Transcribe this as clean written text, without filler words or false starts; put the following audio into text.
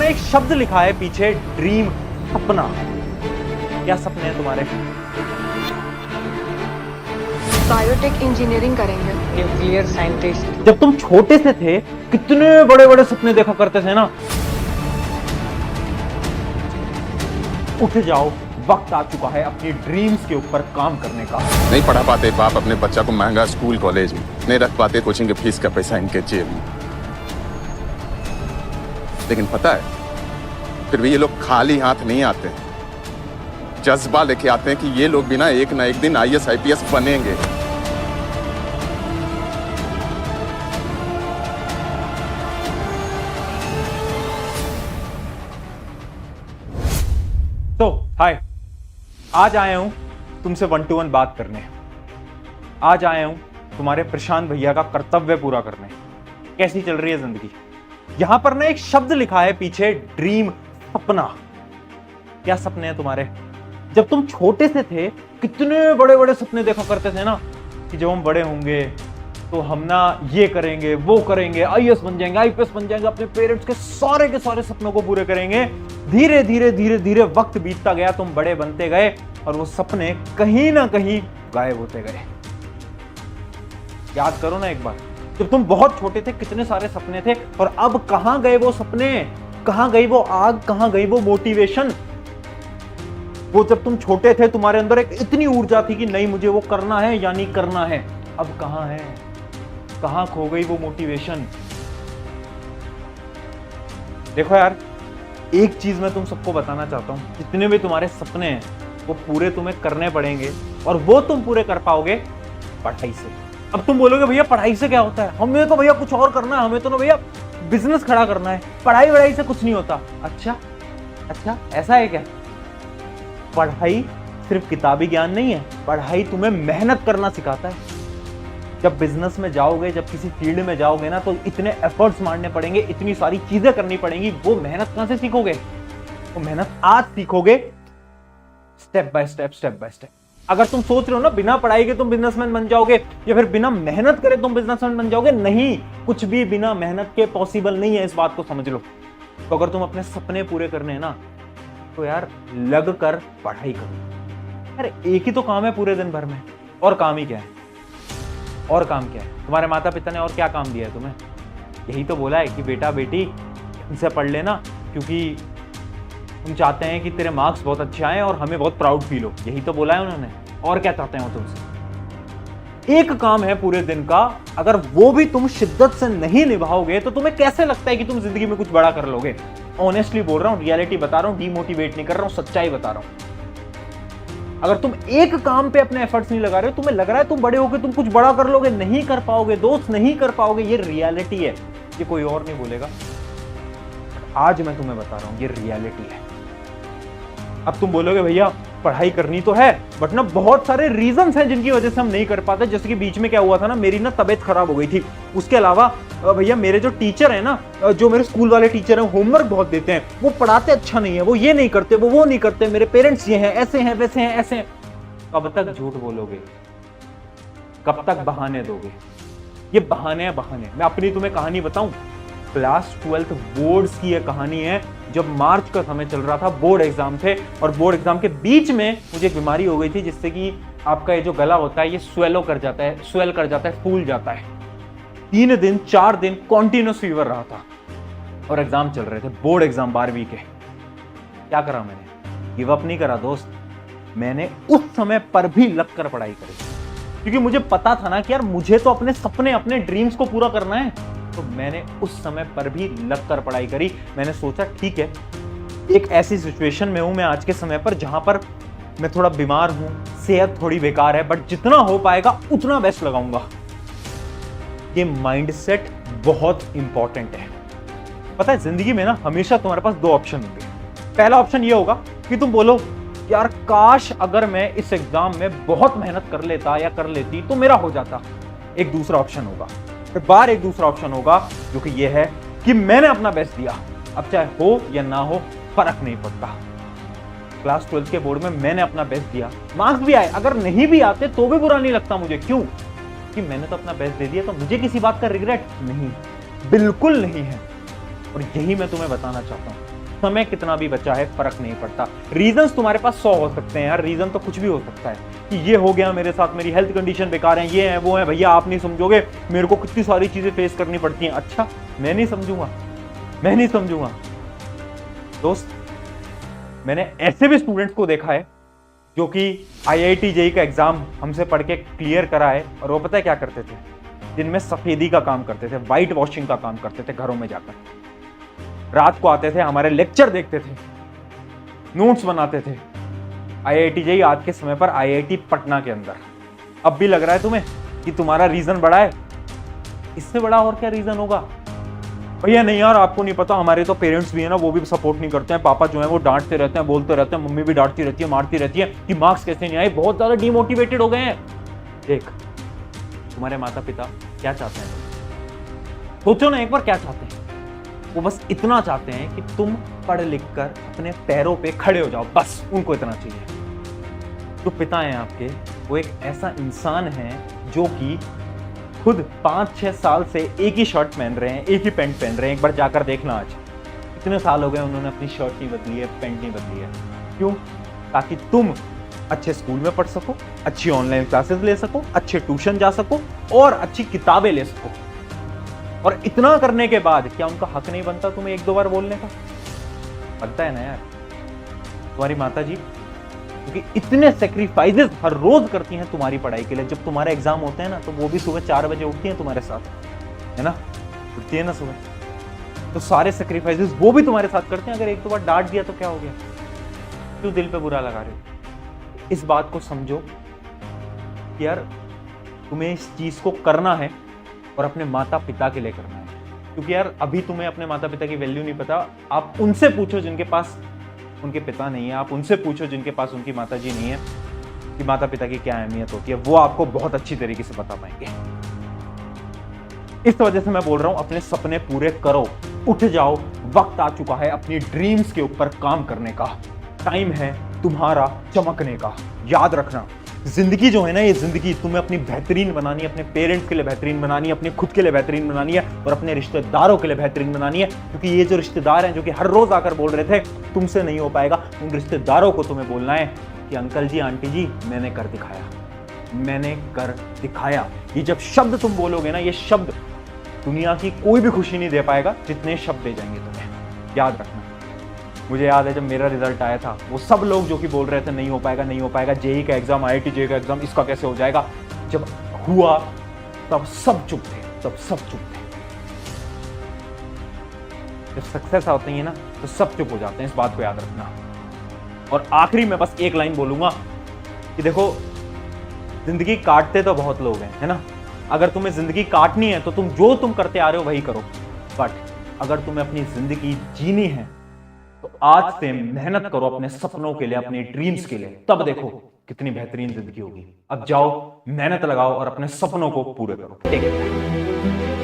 एक शब्द लिखा है पीछे, ड्रीम, सपना। क्या सपने हैं तुम्हारे? बायोटेक इंजीनियरिंग करेंगे। Nuclear scientist. जब तुम छोटे से थे कितने बड़े बड़े सपने देखा करते थे ना। उठ जाओ, वक्त आ चुका है अपनी ड्रीम्स के ऊपर काम करने का। नहीं पढ़ा पाते बाप अपने बच्चा को महंगा स्कूल कॉलेज में, नहीं रख पाते कोचिंग के फीस का पैसा इनके जेब में। लेकिन पता है फिर भी ये लोग खाली हाथ नहीं आते, जज्बा लेके आते हैं कि ये लोग भी ना एक दिन आईएएस आईपीएस बनेंगे। तो हाय, आज आया हूं तुमसे 1 to 1 बात करने। आज आया हूं तुम्हारे प्रशांत भैया का कर्तव्य पूरा करने। कैसी चल रही है जिंदगी? यहां पर ना एक शब्द लिखा है पीछे, ड्रीम, सपना। क्या सपने हैं तुम्हारे? जब तुम छोटे से थे कितने बड़े बड़े सपने देखा करते थे ना, कि जब हम बड़े होंगे तो हम ना ये करेंगे, वो करेंगे, आईएएस बन जाएंगे, आईपीएस बन जाएंगे, अपने पेरेंट्स के सारे सपनों को पूरे करेंगे। धीरे धीरे वक्त बीतता गया, तुम बड़े बनते गए और वो सपने कहीं ना कहीं गायब होते गए। याद करो ना एक बार, जब तुम बहुत छोटे थे कितने सारे सपने थे, और अब कहां गए वो सपने? कहां गई वो आग? कहां गई वो मोटिवेशन? वो जब तुम छोटे थे तुम्हारे अंदर एक इतनी ऊर्जा थी कि नहीं मुझे वो करना है यानी करना है। अब कहां है? कहां खो गई वो मोटिवेशन? देखो यार, एक चीज मैं तुम सबको बताना चाहता हूं, जितने भी तुम्हारे सपने हैं वो पूरे तुम्हें करने पड़ेंगे, और वो तुम पूरे कर पाओगे पढ़ाई से। अब तुम बोलोगे भैया पढ़ाई से क्या होता है, हमें तो भैया कुछ और करना है, हमें तो ना भैया बिजनेस खड़ा करना है, पढ़ाई वढ़ाई से कुछ नहीं होता। अच्छा ऐसा है क्या? पढ़ाई सिर्फ किताबी ज्ञान नहीं है, पढ़ाई तुम्हें मेहनत करना सिखाता है। जब बिजनेस में जाओगे, जब किसी फील्ड में जाओगे ना, तो इतने एफर्ट्स मारने पड़ेंगे, इतनी सारी चीजें करनी पड़ेंगी। वो मेहनत कहां से सीखोगे? वो मेहनत आज सीखोगे, स्टेप बाय स्टेप। अगर तुम सोच रहे हो ना बिना पढ़ाई के तुम बिजनेसमैन बन जाओगे, या फिर बिना मेहनत करे तुम बिजनेसमैन बन जाओगे, नहीं, कुछ भी बिना मेहनत के पॉसिबल नहीं है। इस बात को समझ लो। तो अगर तुम अपने सपने पूरे करने हैं ना, तो यार लग कर पढ़ाई करो। अरे एक ही तो काम है पूरे दिन भर में, और काम ही क्या है? और काम क्या है? तुम्हारे माता पिता ने और क्या काम दिया है तुम्हें? यही तो बोला है कि बेटा बेटी इनसे पढ़ लेना, क्योंकि तुम चाहते हैं कि तेरे मार्क्स बहुत अच्छे आए और हमें बहुत प्राउड फील हो। यही तो बोला है उन्होंने। और क्या चाहते हैं वो तुमसे? एक काम है पूरे दिन का, अगर वो भी तुम शिद्दत से नहीं निभाओगे तो तुम्हें कैसे लगता है कि तुम जिंदगी में कुछ बड़ा कर लोगे? ऑनेस्टली बोल रहा हूं, रियलिटी बता रहा हूं, डीमोटिवेट नहीं कर रहा हूं, सच्चाई बता रहा हूं। अगर तुम एक काम पे अपने एफर्ट्स नहीं लगा रहे हो, तुम्हें लग रहा है तुम बड़े होके तुम कुछ बड़ा कर लोगे, नहीं कर पाओगे दोस्त, नहीं कर पाओगे। ये रियलिटी है, ये कोई और नहीं बोलेगा। आज मैं तुम्हें बता रहा हूं, ये रियलिटी है। अब तुम बोलोगे भैया पढ़ाई करनी तो है, बट ना बहुत सारे रीजंस हैं जिनकी वजह से हम नहीं कर पाते। जैसे कि बीच में क्या हुआ था ना, मेरी ना तबीयत खराब हो गई थी। उसके अलावा भैया मेरे जो टीचर है ना, जो मेरे स्कूल वाले टीचर हैं, होमवर्क बहुत देते हैं, वो पढ़ाते अच्छा नहीं है, वो ये नहीं करते, वो नहीं करते, मेरे पेरेंट्स ये हैं, ऐसे हैं, वैसे हैं, ऐसे हैं। कब तक झूठ बोलोगे? कब तक बहाने दोगे? ये बहाने हैं, बहाने। मैं अपनी तुम्हें कहानी बताऊं, क्लास 12th बोर्ड्स की यह कहानी है। जब मार्च का समय चल रहा था, बोर्ड एग्जाम थे, और बोर्ड एग्जाम के बीच में मुझे एक बीमारी हो गई थी, जिससे कि आपका ये जो गला होता है ये स्वेल कर जाता है, फूल जाता है। 3 दिन 4 दिन कॉन्टिन्यूस फीवर रहा था, और एग्जाम चल रहे थे, बोर्ड एग्जाम 12वीं के। क्या करा मैंने? गिव अप नहीं करा दोस्त, मैंने उस समय पर भी लग कर पढ़ाई करी, क्योंकि मुझे पता था ना कि यार मुझे तो अपने सपने, अपने ड्रीम्स को पूरा करना है। तो मैंने उस समय पर भी लग कर पढ़ाई करी। मैंने सोचा ठीक है, एक ऐसी सिचुएशन में हूं मैं आज के समय पर, जहां पर मैं थोड़ा बीमार हूं, सेहत थोड़ी बेकार है, बट जितना हो पाएगा उतना बेस्ट लगाऊंगा। ये माइंडसेट बहुत इंपॉर्टेंट है। पता है जिंदगी में ना हमेशा तुम्हारे पास 2 ऑप्शन होंगे। पहला ऑप्शन ये होगा कि तुम बोलो यार काश अगर मैं इस एग्जाम में बहुत मेहनत कर लेता या कर लेती तो मेरा हो जाता। एक दूसरा ऑप्शन होगा, एक दूसरा ऑप्शन होगा, जो कि ये है कि मैंने अपना बेस्ट दिया, अब चाहे हो या ना हो फर्क नहीं पड़ता। क्लास 12th के बोर्ड में मैंने अपना बेस्ट दिया, मार्क्स भी आए, अगर नहीं भी आते तो भी बुरा नहीं लगता मुझे। क्यों? कि मैंने तो अपना बेस्ट दे दिया, तो मुझे किसी बात का रिग्रेट नहीं, बिल्कुल नहीं है। और यही मैं तुम्हें बताना चाहता हूं, समय कितना भी बचा है फर्क नहीं पड़ता। रीजंस तुम्हारे पास 100 हो सकते हैं यार, रीजन तो कुछ भी हो सकता है कि ये हो गया मेरे साथ, मेरी हेल्थ कंडीशन बेकार है, ये है वो है। भैया आप नहीं समझोगे, मेरे को कितनी सारी चीजें फेस करनी पड़ती हैं। अच्छा मैं नहीं समझूंगा दोस्त। मैंने ऐसे भी स्टूडेंट्स को देखा है जो कि IIT JEE का एग्जाम हमसे पढ़ के क्लियर करा है, और वो पता है क्या करते थे, दिन में सफेदी का काम करते थे, व्हाइट वॉशिंग का काम करते थे घरों में जाकर। रात को आते थे, हमारे लेक्चर देखते थे, नोट्स बनाते थे। IIT JEE आज के समय पर IIT पटना के अंदर। अब भी लग रहा है तुम्हें कि तुम्हारा रीजन बड़ा है? इससे बड़ा और क्या रीजन होगा? भैया नहीं यार आपको नहीं पता, हमारे तो पेरेंट्स भी है ना, वो भी सपोर्ट नहीं करते हैं। पापा जो है वो डांटते रहते हैं, बोलते रहते हैं, मम्मी भी डांटती रहती है, मारती रहती है कि मार्क्स कैसे नहीं आए, बहुत ज्यादा डिमोटिवेटेड हो गए हैं। देख तुम्हारे माता पिता क्या चाहते हैं, सोचो ना एक बार क्या चाहते हैं। वो बस इतना चाहते हैं कि तुम पढ़ लिख कर अपने पैरों पे खड़े हो जाओ, बस उनको इतना चाहिए। जो पिता हैं आपके, वो एक ऐसा इंसान है जो कि खुद 5-6 साल से एक ही शर्ट पहन रहे हैं, एक ही पैंट पहन रहे हैं। एक बार जाकर देखना, आज इतने साल हो गए उन्होंने अपनी शर्ट नहीं बदली है, पैंट नहीं बदली है। क्यों? ताकि तुम अच्छे स्कूल में पढ़ सको, अच्छी ऑनलाइन क्लासेस ले सको, अच्छे ट्यूशन जा सको और अच्छी किताबें ले सको। और इतना करने के बाद क्या उनका हक नहीं बनता तुम्हें 1-2 बार बोलने का? बनता है ना यार। तुम्हारी माता जी क्योंकि इतने सेक्रीफाइसेस हर रोज करती हैं तुम्हारी पढ़ाई के लिए। जब तुम्हारे एग्जाम होते हैं ना, तो वो भी सुबह 4 बजे उठती हैं तुम्हारे साथ, है ना, उठती है ना सुबह। तो सारे सेक्रीफाइसेस वो भी तुम्हारे साथ करते हैं। अगर 1-2 बार डांट दिया तो क्या हो गया? क्यों दिल पे बुरा लगा रहे हो? इस बात को समझो कि यार तुम्हें इस चीज को करना है और अपने माता पिता के लिए करना है। क्योंकि यार अभी तुम्हें अपने माता पिता की वैल्यू नहीं पता। आप उनसे पूछो जिनके पास उनके पिता नहीं है, आप उनसे पूछो जिनके पास उनकी माता जी नहीं है, कि माता पिता की क्या अहमियत होती है। वो आपको बहुत अच्छी तरीके से बता पाएंगे। इस वजह से मैं बोल रहा हूं, अपने सपने पूरे करो, उठ जाओ। वक्त आ चुका है अपनी ड्रीम्स के ऊपर काम करने का। टाइम है तुम्हारा चमकने का। याद रखना, जिंदगी जो है ना, ये जिंदगी तुम्हें अपनी बेहतरीन बनानी है, अपने पेरेंट्स के लिए बेहतरीन बनानी है, अपने खुद के लिए बेहतरीन बनानी है और अपने रिश्तेदारों के लिए बेहतरीन बनानी है। क्योंकि ये जो रिश्तेदार हैं जो कि हर रोज आकर बोल रहे थे तुमसे नहीं हो पाएगा, उन रिश्तेदारों को तुम्हें बोलना है कि अंकल जी आंटी जी मैंने कर दिखाया, मैंने कर दिखाया। ये जब शब्द तुम बोलोगे ना, ये शब्द दुनिया की कोई भी खुशी नहीं दे पाएगा जितने शब्द दे जाएंगे तुम्हें। याद रखना। मुझे याद है जब मेरा रिजल्ट आया था, वो सब लोग जो कि बोल रहे थे नहीं हो पाएगा, जेई का एग्जाम, IIT JEE का एग्जाम, इसका कैसे हो जाएगा, जब हुआ तब सब चुप थे, जब सक्सेस आती है ना तो सब चुप हो जाते हैं। इस बात को याद रखना। और आखिरी में बस एक लाइन बोलूंगा कि देखो, जिंदगी काटते तो बहुत लोग हैं, है ना। अगर तुम्हें जिंदगी काटनी है तो तुम करते आ रहे हो वही करो। बट अगर तुम्हें अपनी जिंदगी जीनी है तो आज से मेहनत करो अपने सपनों के लिए, अपने ड्रीम्स के लिए। तब देखो कितनी बेहतरीन जिंदगी होगी। अब जाओ, मेहनत लगाओ और अपने सपनों को पूरे करो। Take care.